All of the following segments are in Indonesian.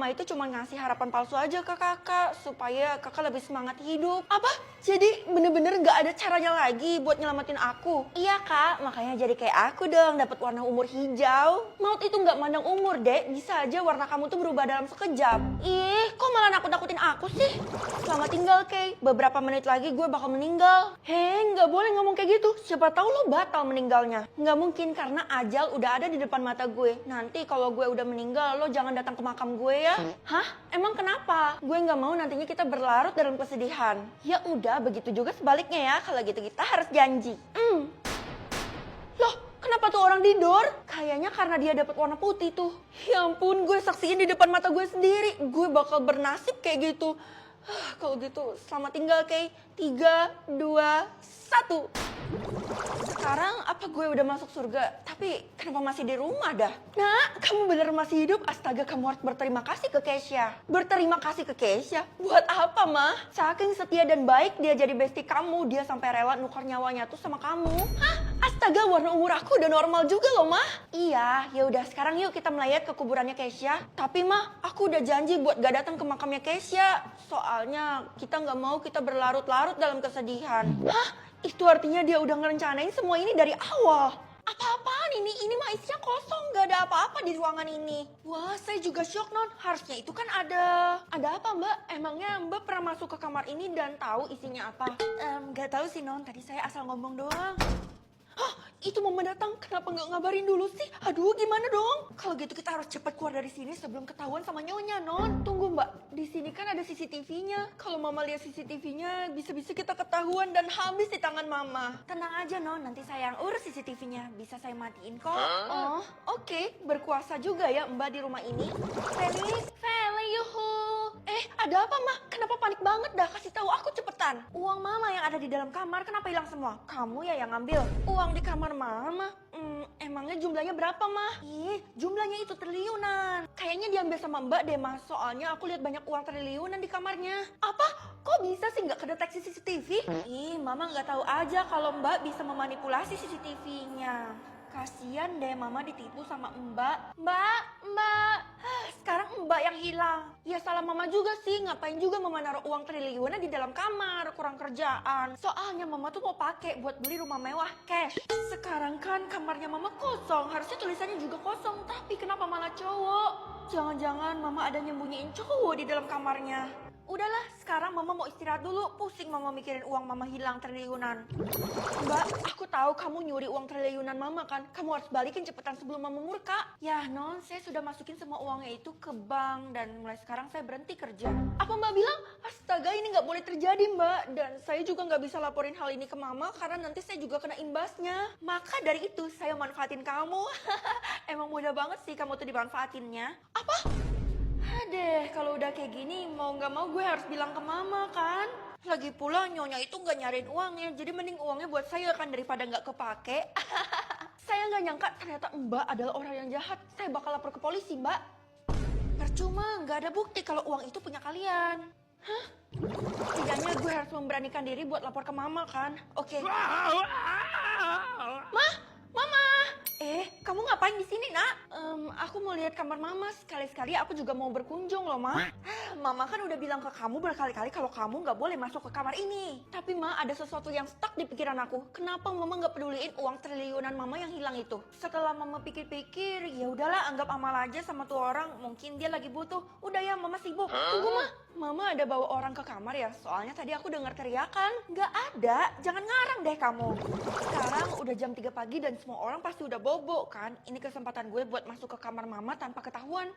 Mama itu cuma ngasih harapan palsu aja ke kakak supaya kakak lebih semangat hidup. Apa? Jadi bener-bener gak ada caranya lagi buat nyelamatin aku? Iya kak, makanya jadi kayak aku dong, dapat warna umur hijau. Maut itu gak mandang umur dek, bisa aja warna kamu tuh berubah dalam sekejap. Ih, kok malah nakut-nakutin aku sih? Selamat tinggal Kay, beberapa menit lagi gue bakal meninggal. Hei, gak boleh ngomong kayak gitu, siapa tahu lo batal meninggalnya. Gak mungkin karena ajal udah ada di depan mata gue. Nanti kalau gue udah meninggal, lo jangan datang ke makam gue ya. Hah? Emang kenapa? Gue nggak mau nantinya kita berlarut dalam kesedihan. Ya udah, begitu juga sebaliknya ya. Kalau gitu kita harus janji. Loh, kenapa tuh orang tidur? Kayaknya karena dia dapat warna putih tuh. Ya ampun, gue saksiin di depan mata gue sendiri. Gue bakal bernasib kayak gitu. Kalau gitu, selamat tinggal Kay. 3, 2, 1. Sekarang apa gue udah masuk surga? Tapi kenapa masih di rumah dah? Nah, kamu bener masih hidup? Astaga, kamu harus berterima kasih ke Keisha. Berterima kasih ke Keisha? Buat apa, Mah? Saking setia dan baik dia jadi bestie kamu, dia sampai rela nukar nyawanya tuh sama kamu. Hah? Astaga, warna umur aku udah normal juga loh, Mah. Iya, ya udah sekarang yuk kita melayat ke kuburannya Keisha. Tapi, Mah, aku udah janji buat gak datang ke makamnya Keisha. Soalnya kita nggak mau kita berlarut-larut dalam kesedihan. Hah? Itu artinya dia udah ngerencanain semua ini dari awal. Apa-apaan ini? Ini mah isinya kosong, gak ada apa-apa di ruangan ini. Wah, saya juga syok non. Harusnya itu kan ada apa mbak? Emangnya mbak pernah masuk ke kamar ini dan tahu isinya apa? Gak tahu sih non, tadi saya asal ngomong doang. Hah, itu mama datang, kenapa nggak ngabarin dulu sih? Aduh, gimana dong? Kalau gitu kita harus cepat keluar dari sini sebelum ketahuan sama nyonya, non. Tunggu mbak, di sini kan ada CCTV-nya. Kalau mama lihat CCTV-nya, bisa-bisa kita ketahuan dan habis di tangan mama. Tenang aja, non. Nanti saya yang urus CCTV-nya. Bisa saya matiin kok. Oh, oke. Berkuasa juga ya mbak di rumah ini. Feli, yuhu. Ada apa, Mah? Kenapa panik banget dah? Kasih tahu aku cepetan. Uang mama yang ada di dalam kamar kenapa hilang semua? Kamu ya yang ngambil. Uang di kamar mama? Emangnya jumlahnya berapa, Mah? Ih, jumlahnya itu triliunan. Kayaknya diambil sama Mbak deh, Mah. Soalnya aku lihat banyak uang triliunan di kamarnya. Apa? Kok bisa sih nggak kedeteksi CCTV? Ih, Mama nggak tahu aja kalau Mbak bisa memanipulasi CCTV-nya. Kasian deh mama ditipu sama Mbak. Mbak. Sekarang Mbak yang hilang. Ya salah mama juga sih. Ngapain juga mama naruh uang triliunan di dalam kamar. Kurang kerjaan. Soalnya mama tuh mau pakai buat beli rumah mewah cash. Sekarang kan kamarnya mama kosong. Harusnya tulisannya juga kosong. Tapi kenapa malah cowok? Jangan-jangan mama ada nyembunyiin cowok di dalam kamarnya. Udahlah, sekarang mama mau istirahat dulu. Pusing mama mikirin uang mama hilang triliunan. Mbak, aku tahu kamu nyuri uang triliunan mama kan? Kamu harus balikin cepetan sebelum mama murka. Ya non, saya sudah masukin semua uangnya itu ke bank dan mulai sekarang saya berhenti kerja. Apa mbak bilang? Astaga, ini nggak boleh terjadi mbak. Dan saya juga nggak bisa laporin hal ini ke mama karena nanti saya juga kena imbasnya. Maka dari itu saya manfaatin kamu. Emang mudah banget sih kamu tuh dimanfaatinnya. Apa? Deh, kalau udah kayak gini mau nggak mau gue harus bilang ke mama kan. Lagi pula nyonya itu nggak nyariin uangnya, jadi mending uangnya buat saya kan daripada nggak kepake. Saya nggak nyangka ternyata Mbak adalah orang yang jahat. Saya bakal lapor ke polisi Mbak. Percuma, nggak ada bukti kalau uang itu punya kalian. Hah? Setidaknya gue harus memberanikan diri buat lapor ke mama kan. Oke. Mama. Kamu ngapain di sini, Nak? Aku mau lihat kamar Mama. Sekali-sekali aku juga mau berkunjung loh, Ma. Mama kan udah bilang ke kamu berkali-kali kalau kamu nggak boleh masuk ke kamar ini. Tapi, Ma, ada sesuatu yang stuck di pikiran aku. Kenapa Mama nggak peduliin uang triliunan Mama yang hilang itu? Setelah Mama pikir-pikir, ya udahlah, anggap amal aja sama tuh orang. Mungkin dia lagi butuh. Udah ya, Mama sibuk. Tunggu, Ma. Mama ada bawa orang ke kamar ya? Soalnya tadi aku dengar teriakan. Nggak ada. Jangan ngarang deh kamu. Sekarang udah jam 3 pagi dan semua orang pasti udah bobo kan? Ini kesempatan gue buat masuk ke kamar mama tanpa ketahuan.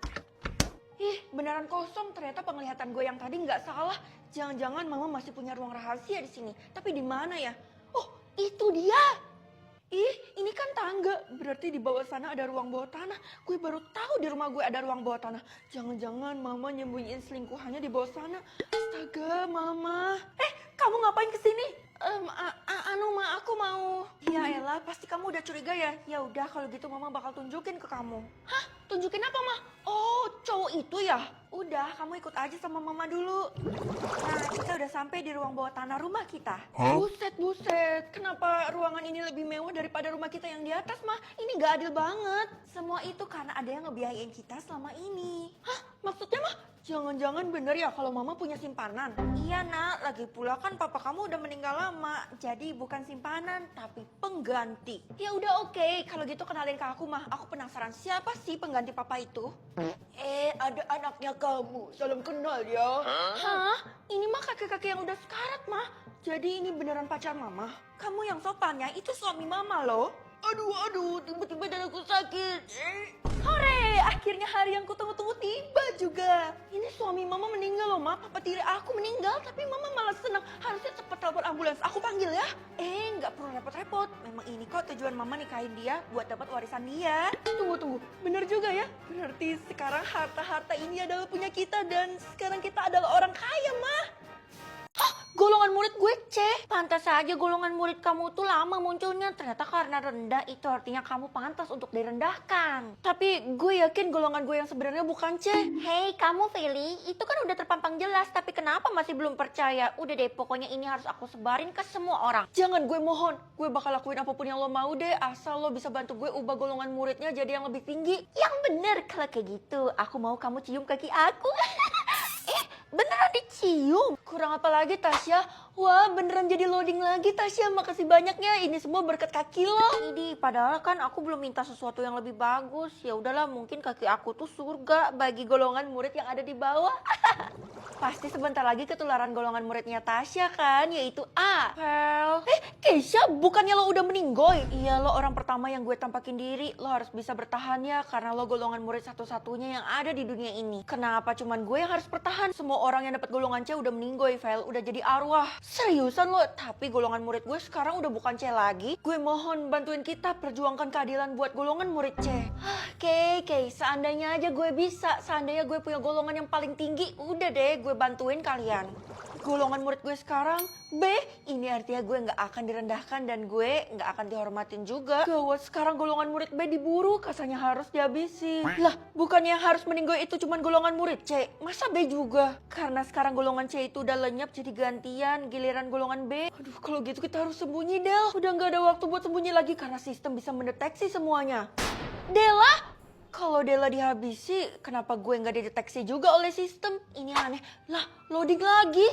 Ih, beneran kosong. Ternyata penglihatan gue yang tadi nggak salah. Jangan-jangan mama masih punya ruang rahasia di sini. Tapi di mana ya? Oh, itu dia. Ih, ini kan tangga. Berarti di bawah sana ada ruang bawah tanah. Gue baru tahu di rumah gue ada ruang bawah tanah. Jangan-jangan mama nyembunyiin selingkuhannya di bawah sana. Astaga, mama. Kamu ngapain kesini? Ma, aku mau. Ya elah, pasti kamu udah curiga ya. Ya udah, kalau gitu mama bakal tunjukin ke kamu. Hah? Tunjukin apa, Ma? Oh, cowok itu ya? Udah, kamu ikut aja sama Mama dulu. Nah, kita udah sampai di ruang bawah tanah rumah kita. Buset, buset. Kenapa ruangan ini lebih mewah daripada rumah kita yang di atas, Ma? Ini gak adil banget. Semua itu karena ada yang ngebiayain kita selama ini. Hah? Maksudnya, Ma? Jangan-jangan bener ya kalau Mama punya simpanan? Iya, Nak. Lagi pula kan papa kamu udah meninggal lama. Jadi bukan simpanan, tapi pengganti. Ya udah oke. Kalau gitu kenalin ke aku, Mah. Aku penasaran siapa sih pengganti papa itu? Ada anaknya kamu. Salam kenal ya. Hah? Ini mah kakek-kakek yang udah sekarat, Mah. Jadi ini beneran pacar Mama? Kamu yang sopannya itu suami Mama loh. Aduh, tiba-tiba dadaku sakit. Hore, akhirnya hari yang kutunggu-tunggu tiba juga. Ini suami Mama meninggal loh, Ma. Papa tiri aku meninggal, tapi Mama malah senang. Harusnya cepet telepon ambulans. Aku panggil ya. Nggak perlu repot-repot. Memang ini kok tujuan Mama nikahin dia buat dapat warisan dia. Tunggu. Bener juga ya. Berarti sekarang harta-harta ini adalah punya kita dan sekarang kita adalah orang kaya, Ma. Golongan murid gue C. Pantas saja golongan murid kamu tuh lama munculnya. Ternyata karena rendah itu artinya kamu pantas untuk direndahkan. Tapi gue yakin golongan gue yang sebenarnya bukan C. Hei kamu Feli, itu kan udah terpampang jelas. Tapi kenapa masih belum percaya? Udah deh, pokoknya ini harus aku sebarin ke semua orang. Jangan, gue mohon. Gue bakal lakuin apapun yang lo mau deh. Asal lo bisa bantu gue ubah golongan muridnya jadi yang lebih tinggi. Yang bener, kalau kayak gitu aku mau kamu cium kaki aku. Beneran dicium? Kurang apa lagi Tasya? Wah beneran jadi loading lagi Tasya, makasih banyaknya. Ini semua berkat kaki lo. Ini padahal kan aku belum minta sesuatu yang lebih bagus. Ya udahlah, mungkin kaki aku tuh surga bagi golongan murid yang ada di bawah. Pasti sebentar lagi ketularan golongan muridnya Tasya kan, yaitu A. Pel. Keisha, bukannya lo udah meninggoy? Iya, lo orang pertama yang gue tampakin diri. Lo harus bisa bertahan ya, karena lo golongan murid satu-satunya yang ada di dunia ini. Kenapa cuman gue yang harus bertahan? Semua orang yang dapat golongan C udah meninggoy, Pel. Udah jadi arwah. Seriusan lo? Tapi golongan murid gue sekarang udah bukan C lagi. Gue mohon bantuin kita perjuangkan keadilan buat golongan murid C. Oke, seandainya aja gue bisa. Seandainya gue punya golongan yang paling tinggi. Udah deh, gue bantuin kalian. Golongan murid gue sekarang B, ini artinya gue gak akan direndahkan dan gue gak akan dihormatin juga. Gawat, sekarang golongan murid B diburu, kasarnya harus dihabisi. Lah, bukannya yang harus meninggoy itu cuma golongan murid C, masa B juga? Karena sekarang golongan C itu udah lenyap jadi gantian giliran golongan B. Aduh, kalau gitu kita harus sembunyi, Del. Udah gak ada waktu buat sembunyi lagi karena sistem bisa mendeteksi semuanya. Dela? Kalau Dela dihabisi, kenapa gue nggak dideteksi juga oleh sistem? Ini aneh. Lah, loading lagi.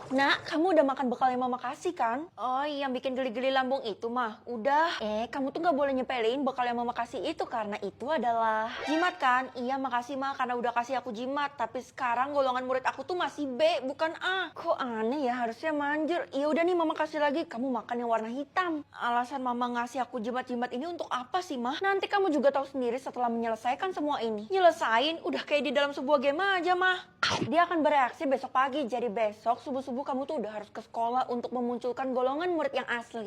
Nak, kamu udah makan bekal yang Mama kasih kan? Oh, yang bikin geli-geli lambung itu mah. Udah. Kamu tuh nggak boleh nyepelin bekal yang Mama kasih itu karena itu adalah jimat kan? Iya, makasih Ma karena udah kasih aku jimat. Tapi sekarang golongan murid aku tuh masih B, bukan A. Kok aneh ya? Harusnya manjur. Iya udah nih Mama kasih lagi. Kamu makan yang warna hitam. Alasan Mama ngasih aku jimat-jimat ini untuk apa sih, Ma? Nanti kamu juga tahu sendiri setelah menyelesaikan semua ini. Nyelesain? Udah kayak di dalam sebuah game aja, Ma. Dia akan bereaksi besok pagi. Jadi besok subuh-subuh kamu tuh udah harus ke sekolah untuk memunculkan golongan murid yang asli.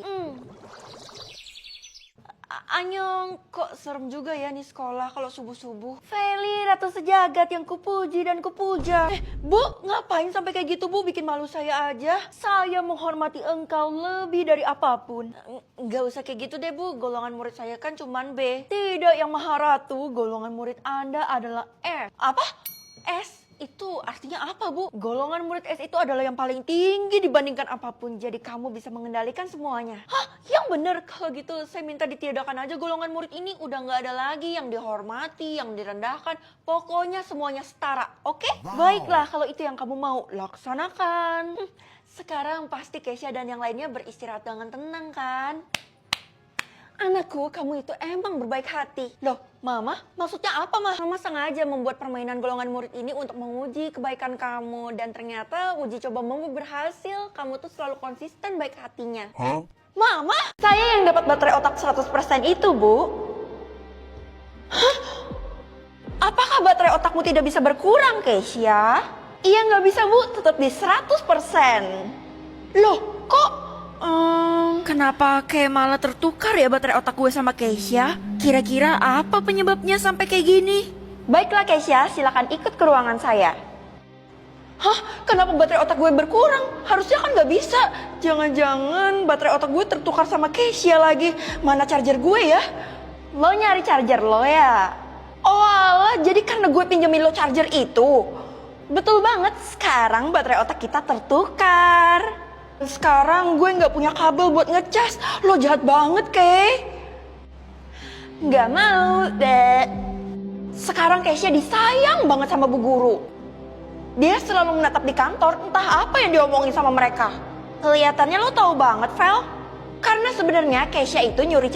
Anyong, kok serem juga ya nih sekolah kalau subuh-subuh. Feli, ratu sejagat yang kupuji dan kupuja. Bu, ngapain sampai kayak gitu Bu? Bikin malu saya aja. Saya menghormati engkau lebih dari apapun. Nggak usah kayak gitu deh Bu, golongan murid saya kan cuman B. Tidak yang maharatu, golongan murid Anda adalah S. Apa? S? Itu artinya apa Bu? Golongan murid S itu adalah yang paling tinggi dibandingkan apapun. Jadi kamu bisa mengendalikan semuanya. Hah? Yang bener? Kalau gitu saya minta ditiadakan aja golongan murid ini. Udah gak ada lagi yang dihormati, yang direndahkan. Pokoknya semuanya setara, oke? Wow. Baiklah kalau itu yang kamu mau, laksanakan. Sekarang pasti Keisha dan yang lainnya beristirahat dengan tenang kan? Anakku, kamu itu emang berbaik hati. Loh, Mama, maksudnya apa, Mama sengaja membuat permainan golongan murid ini untuk menguji kebaikan kamu. Dan ternyata uji coba Mama berhasil. Kamu tuh selalu konsisten baik hatinya. Huh? Mama, saya yang dapat baterai otak 100% itu, Bu. Hah? Apakah baterai otakmu tidak bisa berkurang, Keisha? Iya, nggak bisa, Bu. Tetap di 100%. Loh, kok... kenapa kayak malah tertukar ya baterai otak gue sama Keisha? Kira-kira apa penyebabnya sampai kayak gini? Baiklah Keisha, silakan ikut ke ruangan saya. Hah? Kenapa baterai otak gue berkurang? Harusnya kan gak bisa. Jangan-jangan baterai otak gue tertukar sama Keisha lagi. Mana charger gue ya? Lo nyari charger lo ya? Oh alah, jadi karena gue pinjemin lo charger itu. Betul banget, sekarang baterai otak kita tertukar. Sekarang gue nggak punya kabel buat ngecas. Lo jahat banget, Kay. Nggak mau, deh. Sekarang Keisha disayang banget sama Bu Guru. Dia selalu menatap di kantor, entah apa yang diomongin sama mereka. Kelihatannya lo tahu banget, Vel. Karena sebenarnya Keisha itu nyuri